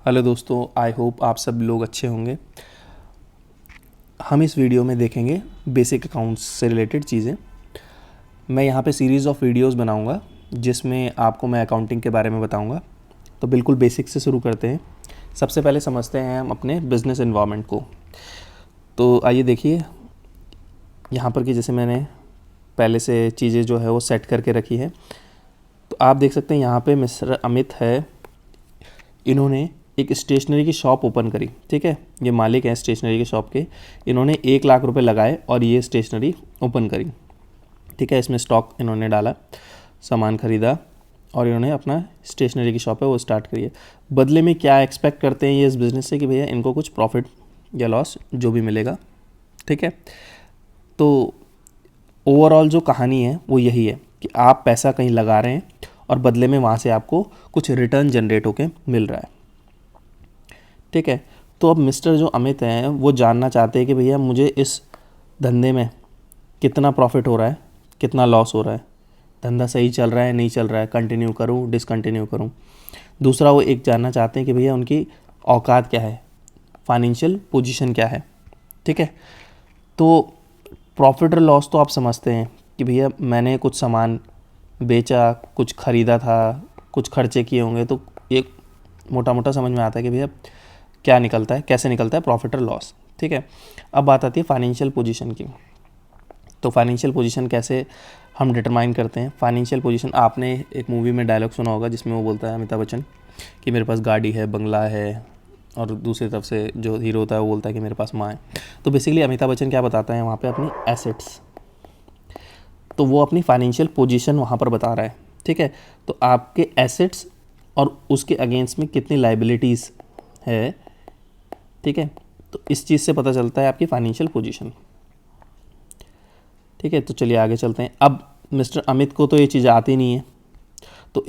Hello दोस्तों, I hope आप सब लोग अच्छे होंगे। हम इस वीडियो में देखेंगे बेसिक अकाउंट्स से रिलेटेड चीज़ें। मैं यहाँ पे सीरीज़ ऑफ वीडियोस बनाऊँगा जिसमें आपको मैं अकाउंटिंग के बारे में बताऊँगा। तो बिल्कुल बेसिक से शुरू करते हैं। सबसे पहले समझते हैं हम अपने बिजनेस एनवायरनमेंट को। तो आइए देखिए यहाँ पर कि जैसे मैंने पहले से चीज़ें जो है वो सेट करके रखी है। तो आप देख सकते हैं यहाँ पे मिस्टर अमित है, इन्होंने एक स्टेशनरी की शॉप ओपन करी। ठीक है, ये मालिक हैं स्टेशनरी की शॉप के। इन्होंने 1 लाख रुपए लगाए और ये स्टेशनरी ओपन करी। ठीक है, इसमें स्टॉक इन्होंने डाला, सामान खरीदा और इन्होंने अपना स्टेशनरी की शॉप है वो स्टार्ट करी है। बदले में क्या एक्सपेक्ट करते हैं ये इस बिज़नेस से कि भैया इनको कुछ प्रॉफिट या लॉस जो भी मिलेगा। ठीक है, तो ओवरऑल जो कहानी है वो यही है कि आप पैसा कहीं लगा रहे हैं और बदले में वहाँ से आपको कुछ रिटर्न जनरेट होके मिल रहा है। ठीक है, तो अब मिस्टर जो अमित हैं वो जानना चाहते हैं कि भैया मुझे इस धंधे में कितना प्रॉफिट हो रहा है, कितना लॉस हो रहा है, धंधा सही चल रहा है नहीं चल रहा है, कंटिन्यू करूँ डिसकंटिन्यू करूँ। दूसरा वो एक जानना चाहते हैं कि भैया उनकी औकात क्या है, फाइनेंशियल पोजीशन क्या है। ठीक है, तो प्रॉफिट और लॉस तो आप समझते हैं कि भैया मैंने कुछ सामान बेचा, कुछ ख़रीदा था, कुछ खर्चे किए होंगे, तो एक मोटा मोटा समझ में आता है कि भैया क्या निकलता है, कैसे निकलता है प्रॉफिट और लॉस। ठीक है, अब बात आती है फाइनेंशियल पोजीशन की। तो फाइनेंशियल पोजीशन कैसे हम डिटरमाइन करते हैं। फाइनेंशियल पोजीशन, आपने एक मूवी में डायलॉग सुना होगा जिसमें वो बोलता है अमिताभ बच्चन कि मेरे पास गाड़ी है, बंगला है, और दूसरी तरफ से जो हीरो होता है वो बोलता है कि मेरे पास माँ है। तो बेसिकली अमिताभ बच्चन क्या बताता है वहाँ पे, अपनी एसेट्स। तो वो अपनी फाइनेंशियल पोजीशन वहाँ पर बता रहा है। ठीक है, तो आपके एसेट्स और उसके अगेंस्ट में कितनी लाइबिलिटीज़ है। ठीक है, तो इस चीज़ से पता चलता है आपकी फाइनेंशियल पोजीशन। ठीक है, तो चलिए आगे चलते हैं। अब मिस्टर अमित को तो ये चीज़ आती नहीं है, तो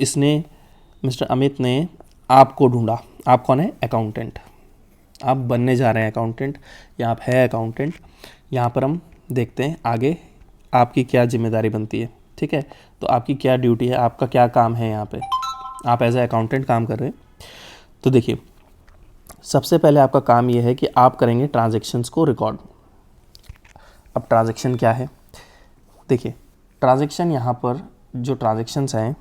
मिस्टर अमित ने आपको ढूंढा। आप कौन है? अकाउंटेंट। आप बनने जा रहे हैं अकाउंटेंट या आप है अकाउंटेंट। यहाँ पर हम देखते हैं आगे आपकी क्या जिम्मेदारी बनती है। ठीक है, तो आपकी क्या ड्यूटी है, आपका क्या काम है यहाँ पे, आप एज ए अकाउंटेंट काम कर रहे हैं। तो देखिए, सबसे पहले आपका काम ये है कि आप करेंगे ट्रांजैक्शंस को रिकॉर्ड। अब ट्रांजैक्शन क्या है, देखिए ट्रांजैक्शन यहाँ पर जो ट्रांजैक्शंस हैं,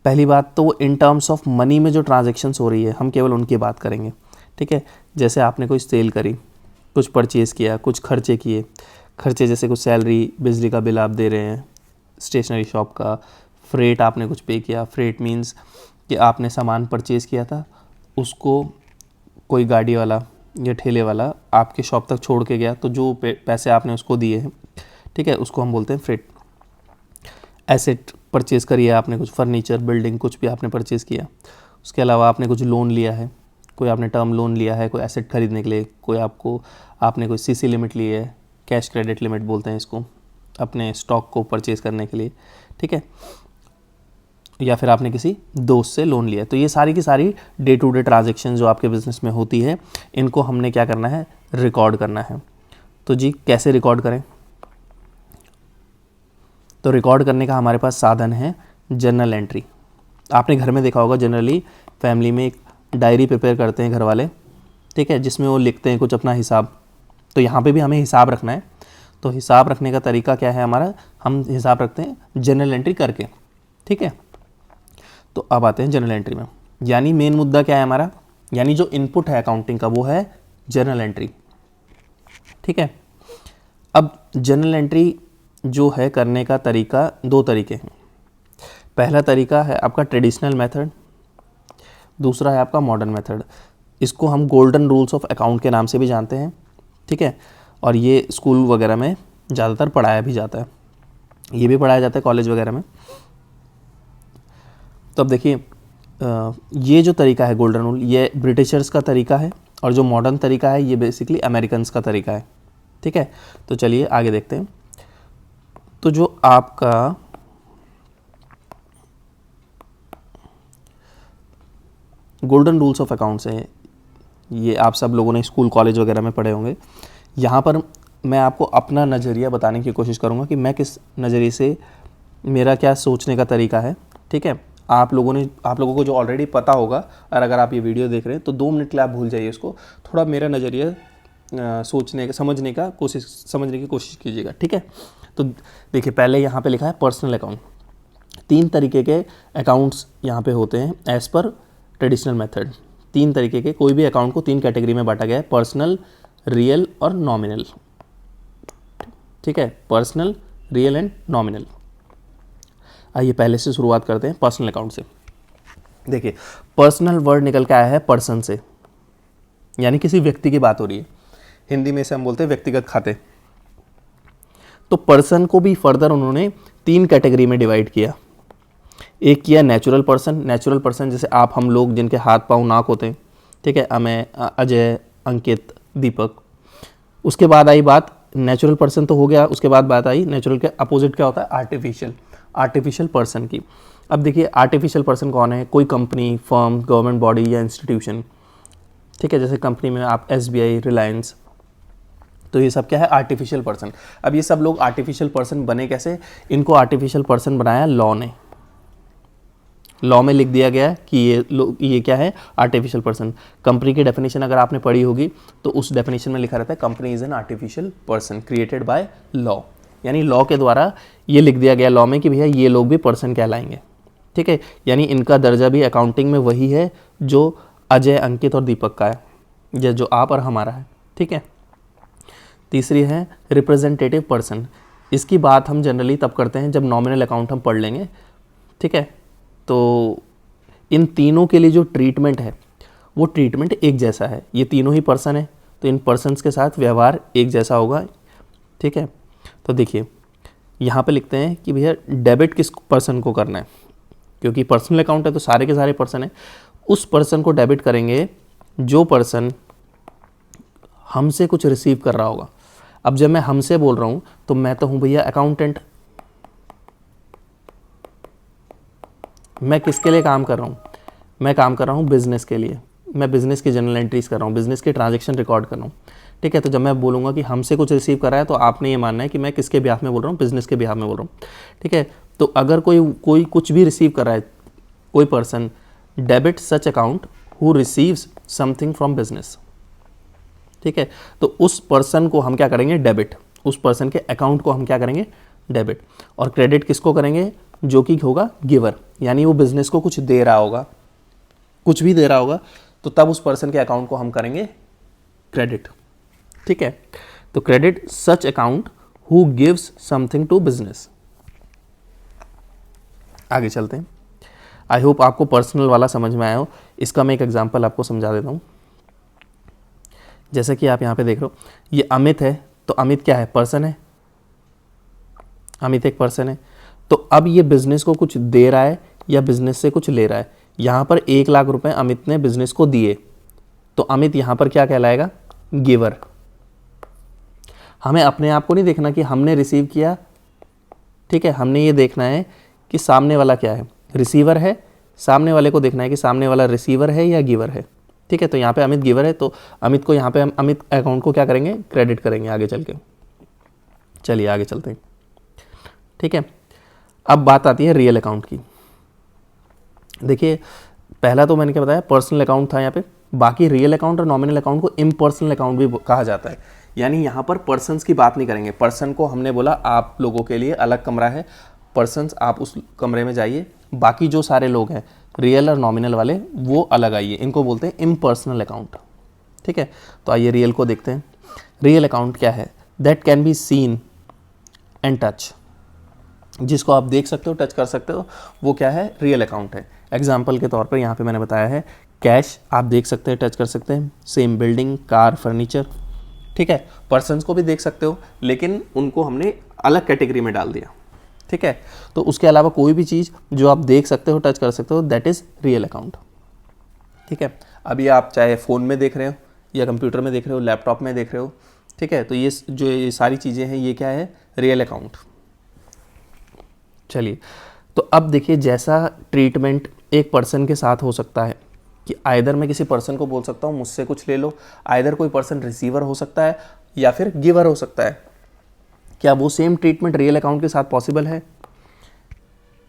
पहली बात तो वो इन टर्म्स ऑफ मनी में जो ट्रांजैक्शंस हो रही है हम केवल उनकी बात करेंगे। ठीक है, जैसे आपने कोई सेल करी, कुछ परचेज़ किया, कुछ खर्चे किए। खर्चे जैसे कुछ सैलरी, बिजली का बिल आप दे रहे हैं, स्टेशनरी शॉप का, फ्रेट आपने कुछ पे किया। फ्रेट मीन्स कि आपने सामान परचेज़ किया था, उसको कोई गाड़ी वाला या ठेले वाला आपके शॉप तक छोड़ के गया, तो जो पैसे आपने उसको दिए हैं, ठीक है, उसको हम बोलते हैं फ्रेट। एसेट परचेज़ करिए आपने, कुछ फर्नीचर, बिल्डिंग, कुछ भी आपने परचेज़ किया। उसके अलावा आपने कुछ लोन लिया है, कोई आपने टर्म लोन लिया है कोई एसेट खरीदने के लिए, कोई आपने कोई सीसी लिमिट ली है, कैश क्रेडिट लिमिट बोलते हैं इसको, अपने स्टॉक को परचेज़ करने के लिए। ठीक है, या फिर आपने किसी दोस्त से लोन लिया। तो ये सारी की सारी डे टू डे ट्रांजैक्शन जो आपके बिज़नेस में होती है, इनको हमने क्या करना है, रिकॉर्ड करना है। तो जी कैसे रिकॉर्ड करें, तो रिकॉर्ड करने का हमारे पास साधन है जर्नल एंट्री। आपने घर में देखा होगा जनरली फैमिली में एक डायरी प्रिपेयर करते हैं घर वाले। ठीक है, जिसमें वो लिखते हैं कुछ अपना हिसाब। तो यहाँ पे भी हमें हिसाब रखना है। तो हिसाब रखने का तरीका क्या है हमारा, हम हिसाब रखते हैं जर्नल एंट्री करके। ठीक है, तो अब आते हैं जर्नल एंट्री में। यानी मेन मुद्दा क्या है हमारा, यानी जो इनपुट है अकाउंटिंग का वो है जर्नल एंट्री। ठीक है, अब जर्नल एंट्री जो है करने का तरीका, दो तरीके हैं। पहला तरीका है आपका ट्रेडिशनल मेथड, दूसरा है आपका मॉडर्न मेथड। इसको हम गोल्डन रूल्स ऑफ अकाउंट के नाम से भी जानते हैं। ठीक है, और ये स्कूल वगैरह में ज़्यादातर पढ़ाया भी जाता है, ये भी पढ़ाया जाता है कॉलेज वगैरह में। तो अब देखिए ये जो तरीका है गोल्डन रूल, ये ब्रिटिशर्स का तरीका है, और जो मॉडर्न तरीका है ये बेसिकली अमेरिकन्स का तरीका है। ठीक है, तो चलिए आगे देखते हैं। तो जो आपका गोल्डन रूल्स ऑफ अकाउंट्स है, ये आप सब लोगों ने स्कूल कॉलेज वगैरह में पढ़े होंगे। यहाँ पर मैं आपको अपना नज़रिया बताने की कोशिश करूँगा कि मैं किस नज़रिए से, मेरा क्या सोचने का तरीका है। ठीक है, आप लोगों को जो ऑलरेडी पता होगा, और अगर आप ये वीडियो देख रहे हैं तो 2 मिनट के लिए आप भूल जाइए इसको, थोड़ा मेरा नज़रिया समझने की कोशिश कीजिएगा, ठीक है। तो देखिए पहले यहाँ पे लिखा है पर्सनल अकाउंट। 3 तरीके के अकाउंट्स यहाँ पे होते हैं एज़ पर ट्रेडिशनल मेथड। 3 तरीके के, कोई भी अकाउंट को 3 कैटेगरी में बांटा गया है, पर्सनल, रियल और नॉमिनल, ठीक है, पर्सनल, रियल एंड नॉमिनल। आइए पहले से शुरुआत करते हैं पर्सनल अकाउंट से। देखिए पर्सनल वर्ड निकल के आया है पर्सन से, यानी किसी व्यक्ति की बात हो रही है। हिंदी में से हम बोलते हैं व्यक्तिगत खाते। तो पर्सन को भी फर्दर उन्होंने 3 कैटेगरी में डिवाइड किया। एक किया नेचुरल पर्सन जैसे आप हम लोग जिनके हाथ पाँव नाक होते हैं, ठीक है, मैं, अजय, अंकित, दीपक। उसके बाद आई बात नेचुरल पर्सन तो हो गया, उसके बाद बात आई नेचुरल के अपोजिट क्या होता है, आर्टिफिशियल पर्सन की। अब देखिए आर्टिफिशियल पर्सन कौन है, कोई कंपनी, फर्म, गवर्नमेंट बॉडी या इंस्टीट्यूशन, ठीक है, जैसे कंपनी में आप SBI, रिलायंस, तो ये सब क्या है, आर्टिफिशियल पर्सन। अब ये सब लोग आर्टिफिशियल पर्सन बने कैसे, इनको आर्टिफिशियल पर्सन बनाया लॉ ने। लॉ में लिख दिया गया कि ये क्या है, आर्टिफिशियल पर्सन। कंपनी की डेफिनेशन अगर आपने पढ़ी होगी तो उस डेफिनेशन में लिखा रहता है company is an artificial person created by law, यानी लॉ के द्वारा ये लिख दिया गया लॉ में कि भैया ये लोग भी पर्सन कहलाएंगे, ठीक है, यानी इनका दर्जा भी अकाउंटिंग में वही है जो अजय, अंकित और दीपक का है, या जो आप और हमारा है, ठीक है। तीसरी है रिप्रेजेंटेटिव पर्सन। इसकी बात हम जनरली तब करते हैं जब नॉमिनल अकाउंट हम पढ़ लेंगे, ठीक है। तो इन तीनों के लिए जो ट्रीटमेंट है वो ट्रीटमेंट एक जैसा है। ये तीनों ही पर्सन है तो इन पर्सन्स के साथ व्यवहार एक जैसा होगा, ठीक है। तो देखिए यहाँ पे लिखते हैं कि भैया डेबिट किस पर्सन को करना है, क्योंकि पर्सनल अकाउंट है तो सारे के सारे पर्सन है। उस पर्सन को डेबिट करेंगे जो पर्सन हमसे कुछ रिसीव कर रहा होगा। अब जब मैं हमसे बोल रहा हूँ तो मैं तो हूँ भैया अकाउंटेंट, मैं किसके लिए काम कर रहा हूँ, मैं काम कर रहा हूँ बिजनेस के लिए, मैं बिजनेस की जनरल एंट्रीज कर रहा हूँ, बिजनेस के ट्रांजैक्शन रिकॉर्ड कर रहा हूँ, ठीक है। तो जब मैं बोलूँगा कि हमसे कुछ रिसीव कर रहा है तो आपने ये मानना है कि मैं किसके बिहाफ में बोल रहा हूँ, बिजनेस के बिहाफ में बोल रहा हूँ, ठीक है। तो अगर कोई कुछ भी रिसीव कर रहा है, कोई person, debit such account who receives something from business, ठीक है। तो उस पर्सन को हम क्या करेंगे, डेबिट, उस पर्सन के अकाउंट को हम क्या करेंगे, डेबिट। और क्रेडिट किसको करेंगे, जो कि होगा गिवर, यानी वो बिजनेस को कुछ दे रहा होगा, कुछ भी दे रहा होगा, तो तब उस पर्सन के अकाउंट को हम करेंगे क्रेडिट, ठीक है। तो credit such account who gives something to business. आगे चलते हैं। आई होप आपको पर्सनल वाला समझ में आया हो। इसका मैं एक एग्जांपल आपको समझा देता हूँ। जैसे कि आप यहाँ पे देख रहे हो, ये अमित है, तो अमित क्या है, पर्सन है, अमित एक पर्सन है। तो अब ये बिजनेस को कुछ दे रहा है या बिजनेस से कुछ ले रहा है। यहाँ पर 1 लाख रुपए अमित ने बिजनेस को दिए, तो अमित यहाँ पर क्या कहलाएगा, गिवर। हमें अपने आप को नहीं देखना कि हमने रिसीव किया, ठीक है, हमने ये देखना है कि सामने वाला क्या है, रिसीवर है, सामने वाले को देखना है कि सामने वाला रिसीवर है या गिवर है, ठीक है। तो यहाँ पे अमित गिवर है, तो अमित को यहाँ पे हम अमित अकाउंट को क्या करेंगे, क्रेडिट करेंगे आगे चल के। चलिए आगे चलते हैं, ठीक है। अब बात आती है रियल अकाउंट की। देखिए पहला तो मैंने क्या बताया, पर्सनल अकाउंट था यहाँ पे, बाकी रियल अकाउंट और नॉमिनल अकाउंट को इम्पर्सनल अकाउंट भी कहा जाता है। यानी यहाँ पर पर्सन्स की बात नहीं करेंगे। पर्सन को हमने बोला आप लोगों के लिए अलग कमरा है, पर्सन्स आप उस कमरे में जाइए, बाकी जो सारे लोग हैं रियल और नॉमिनल वाले वो अलग आइए, इनको बोलते हैं इम्पर्सनल अकाउंट, ठीक है। तो आइए रियल को देखते हैं। रियल अकाउंट क्या है, that can be seen and touch, जिसको आप देख सकते हो, टच कर सकते हो, वो क्या है, रियल अकाउंट है। एग्जाम्पल के तौर पर यहाँ पे मैंने बताया है कैश आप देख सकते हैं, टच कर सकते हैं, सेम बिल्डिंग, कार, फर्नीचर, ठीक है। पर्सन्स को भी देख सकते हो लेकिन उनको हमने अलग कैटेगरी में डाल दिया, ठीक है। तो उसके अलावा कोई भी चीज़ जो आप देख सकते हो, टच कर सकते हो, दैट इज़ रियल अकाउंट, ठीक है। अभी आप चाहे फ़ोन में देख रहे हो या कंप्यूटर में देख रहे हो, लैपटॉप में देख रहे हो, ठीक है। तो ये सारी चीज़ें हैं, ये क्या है, रियल अकाउंट। चलिए तो अब देखिए जैसा ट्रीटमेंट एक पर्सन के साथ हो सकता है कि आइदर मैं किसी पर्सन को बोल सकता हूँ मुझसे कुछ ले लो, आइदर कोई पर्सन रिसीवर हो सकता है या फिर गिवर हो सकता है। क्या वो सेम ट्रीटमेंट रियल अकाउंट के साथ पॉसिबल है?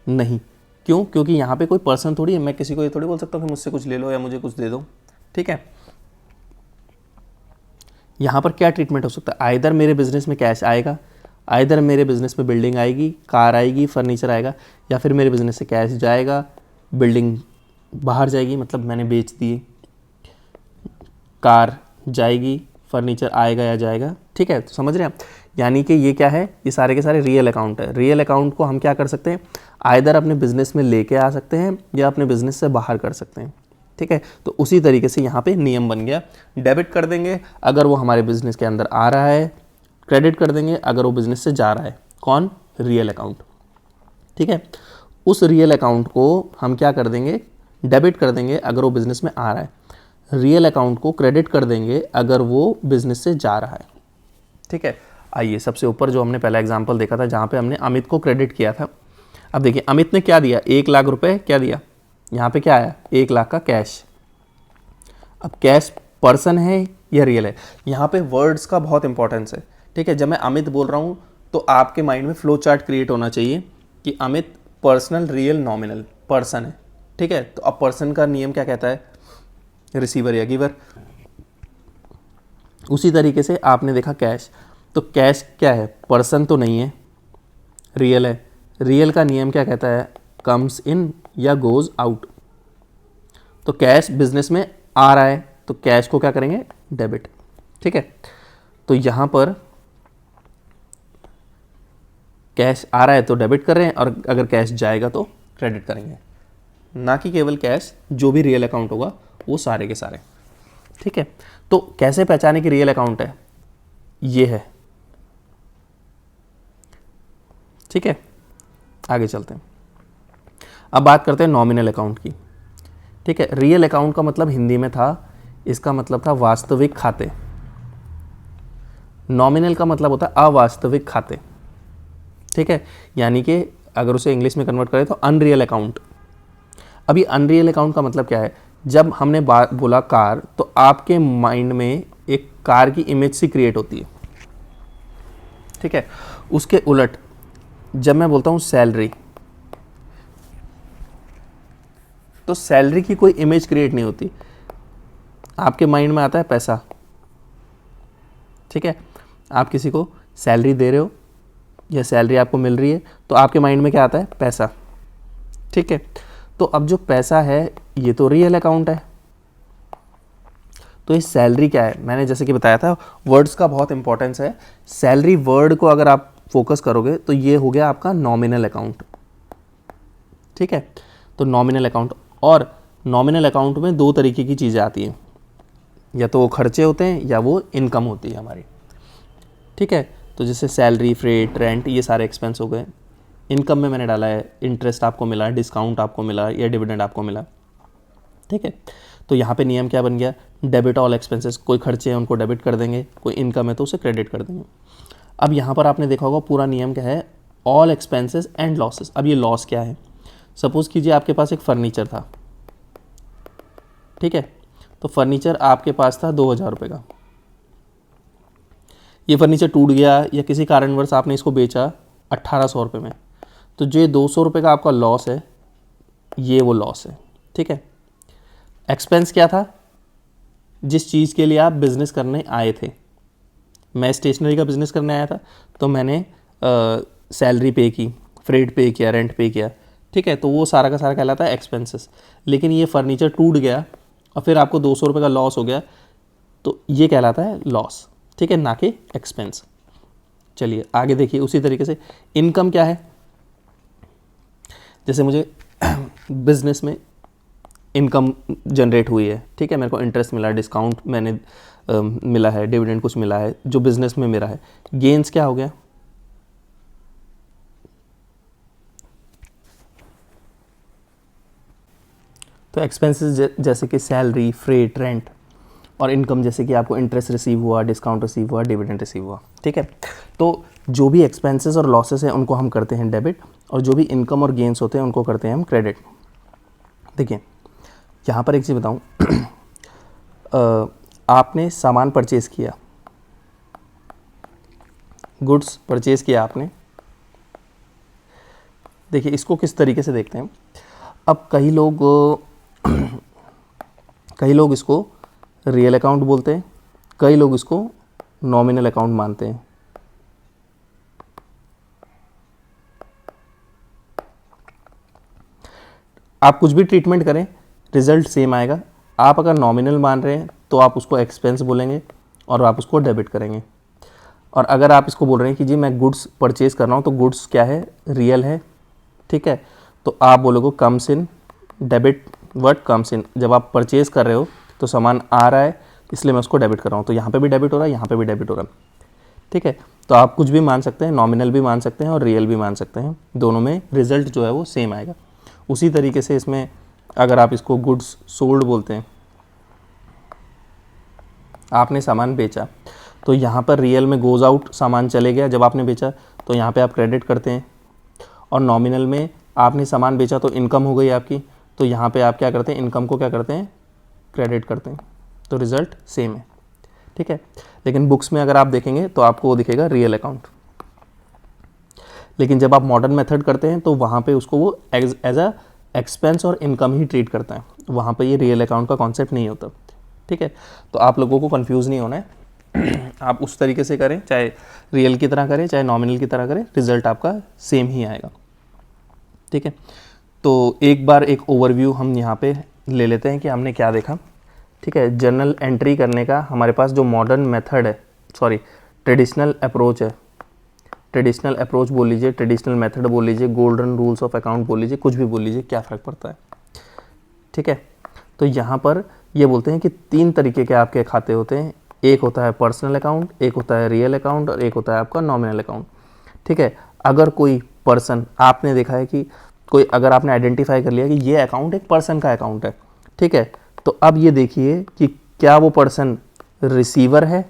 नहीं, क्यों? क्योंकि यहाँ पे कोई पर्सन थोड़ी है, मैं किसी को ये थोड़ी बोल सकता हूँ कि मुझसे कुछ ले लो या मुझे कुछ दे दो, ठीक है। यहाँ पर क्या ट्रीटमेंट हो सकता है, आइदर मेरे बिजनेस में कैश आएगा, आइदर मेरे बिजनेस में बिल्डिंग आएगी, कार आएगी, फर्नीचर आएगा, या फिर मेरे बिजनेस से कैश जाएगा, बिल्डिंग बाहर जाएगी, मतलब मैंने बेच दी, कार जाएगी, फर्नीचर आएगा या जाएगा, ठीक है। तो समझ रहे हैं आप, यानी कि ये क्या है, ये सारे के सारे रियल अकाउंट है। रियल अकाउंट को हम क्या कर सकते हैं, आइदर अपने बिजनेस में लेके आ सकते हैं या अपने बिजनेस से बाहर कर सकते हैं, ठीक है। तो उसी तरीके से यहाँ पे नियम बन गया, डेबिट कर देंगे अगर वो हमारे बिजनेस के अंदर आ रहा है, क्रेडिट कर देंगे अगर वो बिजनेस से जा रहा है। कौन? रियल अकाउंट, ठीक है। उस रियल अकाउंट को हम क्या कर देंगे, डेबिट कर देंगे अगर वो बिजनेस में आ रहा है, रियल अकाउंट को क्रेडिट कर देंगे अगर वो बिजनेस से जा रहा है, ठीक है। आइए सबसे ऊपर जो हमने पहला एग्जांपल देखा था जहाँ पे हमने अमित को क्रेडिट किया था, अब देखिए अमित ने क्या दिया, 1 लाख रुपए क्या दिया, यहाँ पे क्या आया, 1 लाख का कैश। अब कैश पर्सन है या रियल है, यहाँ पे वर्ड्स का बहुत इंपॉर्टेंस है, ठीक है। जब मैं अमित बोल रहा हूँ तो आपके माइंड में फ्लो चार्ट क्रिएट होना चाहिए कि Amit personal, real, nominal, person है, ठीक है। तो अब पर्सन का नियम क्या कहता है, रिसीवर या गिवर। उसी तरीके से आपने देखा कैश, तो कैश क्या है, पर्सन तो नहीं है, रियल है। रियल का नियम क्या कहता है, कम्स इन या गोज आउट। तो कैश बिजनेस में आ रहा है तो कैश को क्या करेंगे, डेबिट, ठीक है। तो यहां पर कैश आ रहा है तो डेबिट कर रहे हैं, और अगर कैश जाएगा तो क्रेडिट करेंगे, ना कि केवल कैश, जो भी रियल अकाउंट होगा वो सारे के सारे, ठीक है। तो कैसे पहचाने कि रियल अकाउंट है, ये है, ठीक है। आगे चलते हैं, अब बात करते हैं नॉमिनल अकाउंट की, ठीक है। रियल अकाउंट का मतलब हिंदी में था, इसका मतलब था वास्तविक खाते, नॉमिनल का मतलब होता है अवास्तविक खाते, ठीक है। यानी कि अगर उसे इंग्लिश में कन्वर्ट करें तो अनरियल अकाउंट। अभी अनरियल अकाउंट का मतलब क्या है, जब हमने बोला कार तो आपके माइंड में एक कार की इमेज सी क्रिएट होती है, ठीक है। उसके उलट जब मैं बोलता हूं सैलरी, तो सैलरी की कोई इमेज क्रिएट नहीं होती, आपके माइंड में आता है पैसा, ठीक है। आप किसी को सैलरी दे रहे हो या सैलरी आपको मिल रही है तो आपके माइंड में क्या आता है, पैसा, ठीक है। तो अब जो पैसा है ये तो रियल अकाउंट है, तो ये सैलरी क्या है, मैंने जैसे कि बताया था वर्ड्स का बहुत इंपॉर्टेंस है। सैलरी वर्ड को अगर आप फोकस करोगे तो ये हो गया आपका नॉमिनल अकाउंट, ठीक है। तो नॉमिनल अकाउंट, और नॉमिनल अकाउंट में 2 तरीके की चीज़ें आती हैं, या तो वो खर्चे होते हैं या वो इनकम होती है हमारी, ठीक है। तो जैसे सैलरी, फ्रेट, रेंट, ये सारे एक्सपेंस हो गए। इनकम में मैंने डाला है इंटरेस्ट आपको मिला, डिस्काउंट आपको मिला या डिविडेंड आपको मिला, ठीक है। तो यहाँ पे नियम क्या बन गया, डेबिट ऑल एक्सपेंसेस, कोई खर्चे हैं उनको डेबिट कर देंगे, कोई इनकम है तो उसे क्रेडिट कर देंगे। अब यहाँ पर आपने देखा होगा पूरा नियम क्या है, ऑल एक्सपेंसेस एंड लॉसेस। अब ये लॉस क्या है, सपोज कीजिए आपके पास एक फर्नीचर था, ठीक है। तो फर्नीचर आपके पास था 2000 रुपये का, ये फर्नीचर टूट गया या किसी कारणवश आपने इसको बेचा 1800 रुपये में, तो जो 200 रुपये का आपका लॉस है ये वो लॉस है, ठीक है। एक्सपेंस क्या था, जिस चीज़ के लिए आप बिजनेस करने आए थे, मैं स्टेशनरी का बिजनेस करने आया था तो मैंने सैलरी पे की, फ्रेट पे किया, रेंट पे किया, ठीक है। तो वो सारा का सारा कहलाता है एक्सपेंसेस। लेकिन ये फर्नीचर टूट गया और फिर आपको 200 रुपये का लॉस हो गया, तो ये कहलाता है लॉस, ठीक है, ना कि एक्सपेंस। चलिए आगे देखिए, उसी तरीके से इनकम क्या है, जैसे मुझे बिजनेस में इनकम जनरेट हुई है, ठीक है, मेरे को इंटरेस्ट मिला, डिस्काउंट मैंने मिला है, डिविडेंड कुछ मिला है जो बिजनेस में मेरा है। गेन्स क्या हो गया, तो एक्सपेंसेस जैसे कि सैलरी, फ्रेट, रेंट, और इनकम जैसे कि आपको इंटरेस्ट रिसीव हुआ, डिस्काउंट रिसीव हुआ, डिविडेंड रिसीव हुआ, ठीक है। तो जो भी एक्सपेंसेस और लॉसेस हैं उनको हम करते हैं डेबिट, और जो भी इनकम और गेन्स होते हैं उनको करते हैं हम क्रेडिट। देखिए यहाँ पर एक चीज़ बताऊँ, आपने सामान परचेज किया, गुड्स परचेज किया आपने। देखिए इसको किस तरीके से देखते हैं, अब कई लोग इसको रियल अकाउंट बोलते हैं, कई लोग इसको नॉमिनल अकाउंट मानते हैं। आप कुछ भी ट्रीटमेंट करें रिजल्ट सेम आएगा। आप अगर नॉमिनल मान रहे हैं तो आप उसको एक्सपेंस बोलेंगे और आप उसको डेबिट करेंगे, और अगर आप इसको बोल रहे हैं कि जी मैं गुड्स परचेज कर रहा हूँ तो गुड्स क्या है, रियल है, ठीक है, तो आप बोलोगे comes in debit, word comes in. जब आप परचेज कर रहे हो तो सामान आ रहा है इसलिए मैं उसको डेबिट कर रहा हूँ, तो यहाँ पे भी डेबिट हो रहा है, यहाँ पे भी डेबिट हो रहा है, ठीक है। तो आप कुछ भी मान सकते हैं, नॉमिनल भी मान सकते हैं और रियल भी मान सकते हैं, दोनों में रिजल्ट जो है वो सेम आएगा। उसी तरीके से इसमें अगर आप इसको गुड्स सोल्ड बोलते हैं, आपने सामान बेचा तो यहाँ पर रियल में गोज़ आउट, सामान चले गया जब आपने बेचा, तो यहाँ पे आप क्रेडिट करते हैं, और नॉमिनल में आपने सामान बेचा तो इनकम हो गई आपकी, तो यहाँ पे आप क्या करते हैं, इनकम को क्या करते हैं, क्रेडिट करते हैं, तो रिज़ल्ट सेम है, ठीक है। लेकिन बुक्स में अगर आप देखेंगे तो आपको वो दिखेगा रियल अकाउंट, लेकिन जब आप मॉडर्न मेथड करते हैं तो वहाँ पे उसको वो एज अ एक्सपेंस और इनकम ही ट्रीट करता है, वहाँ पे ये रियल अकाउंट का कॉन्सेप्ट नहीं होता, ठीक है। तो आप लोगों को कंफ्यूज नहीं होना है, आप उस तरीके से करें, चाहे रियल की तरह करें चाहे नॉमिनल की तरह करें, रिजल्ट आपका सेम ही आएगा, ठीक है। तो एक बार एक ओवरव्यू हम यहाँ पे ले लेते हैं कि हमने क्या देखा, ठीक है। जर्नल एंट्री करने का हमारे पास जो मॉडर्न मेथड है, सॉरी ट्रेडिशनल अप्रोच है, ट्रेडिशनल अप्रोच बोल लीजिए, ट्रेडिशनल मेथड बोल लीजिए, गोल्डन रूल्स ऑफ अकाउंट बोल लीजिए, कुछ भी बोल लीजिए, क्या फ़र्क पड़ता है, ठीक है। तो यहाँ पर ये बोलते हैं कि 3 तरीके के आपके खाते होते हैं, एक होता है पर्सनल अकाउंट, एक होता है रियल अकाउंट और एक होता है आपका नॉमिनल अकाउंट, ठीक है। अगर कोई पर्सन, आपने देखा है कि कोई, अगर आपने आइडेंटिफाई कर लिया कि ये अकाउंट एक पर्सन का अकाउंट है, ठीक है, तो अब ये देखिए कि क्या वो पर्सन रिसीवर है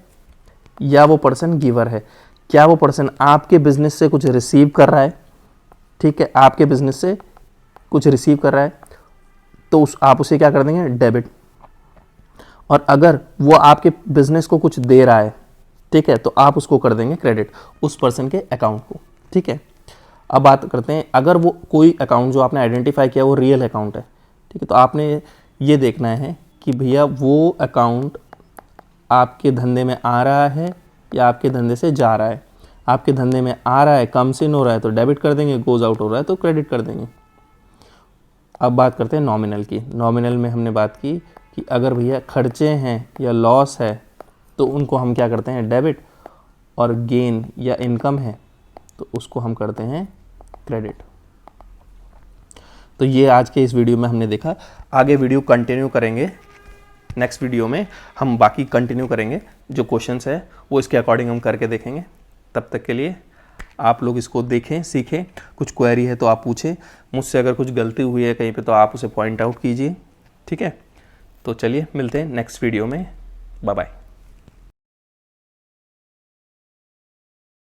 या वो पर्सन गिवर है। क्या वो पर्सन आपके बिजनेस से कुछ रिसीव कर रहा है, ठीक है, आपके बिजनेस से कुछ रिसीव कर रहा है, तो आप उसे क्या कर देंगे, डेबिट। और अगर वो आपके बिजनेस को कुछ दे रहा है, ठीक है, तो आप उसको कर देंगे क्रेडिट, उस पर्सन के अकाउंट को, ठीक है। अब बात करते हैं, अगर वो कोई अकाउंट जो आपने आइडेंटिफाई किया वो रियल अकाउंट है, ठीक है, तो आपने ये देखना है कि भैया वो अकाउंट आपके धंधे में आ रहा है या आपके धंधे से जा रहा है। आपके धंधे में आ रहा है, कम्स इन हो रहा है तो डेबिट कर देंगे, गोज़ आउट हो रहा है तो क्रेडिट कर देंगे। अब बात करते हैं नॉमिनल की। नॉमिनल में हमने बात की कि अगर भैया खर्चे हैं या लॉस है तो उनको हम क्या करते हैं, डेबिट, और गेन या इनकम है तो उसको हम करते हैं क्रेडिट। तो ये आज के इस वीडियो में हमने देखा। आगे वीडियो कंटिन्यू करेंगे, नेक्स्ट वीडियो में हम बाकी कंटिन्यू करेंगे, जो क्वेश्चंस है वो इसके अकॉर्डिंग हम करके देखेंगे। तब तक के लिए आप लोग इसको देखें, सीखें, कुछ क्वेरी है तो आप पूछें मुझसे, अगर कुछ गलती हुई है कहीं पे तो आप उसे पॉइंट आउट कीजिए, ठीक है। तो चलिए मिलते हैं नेक्स्ट वीडियो में, बाय बाय।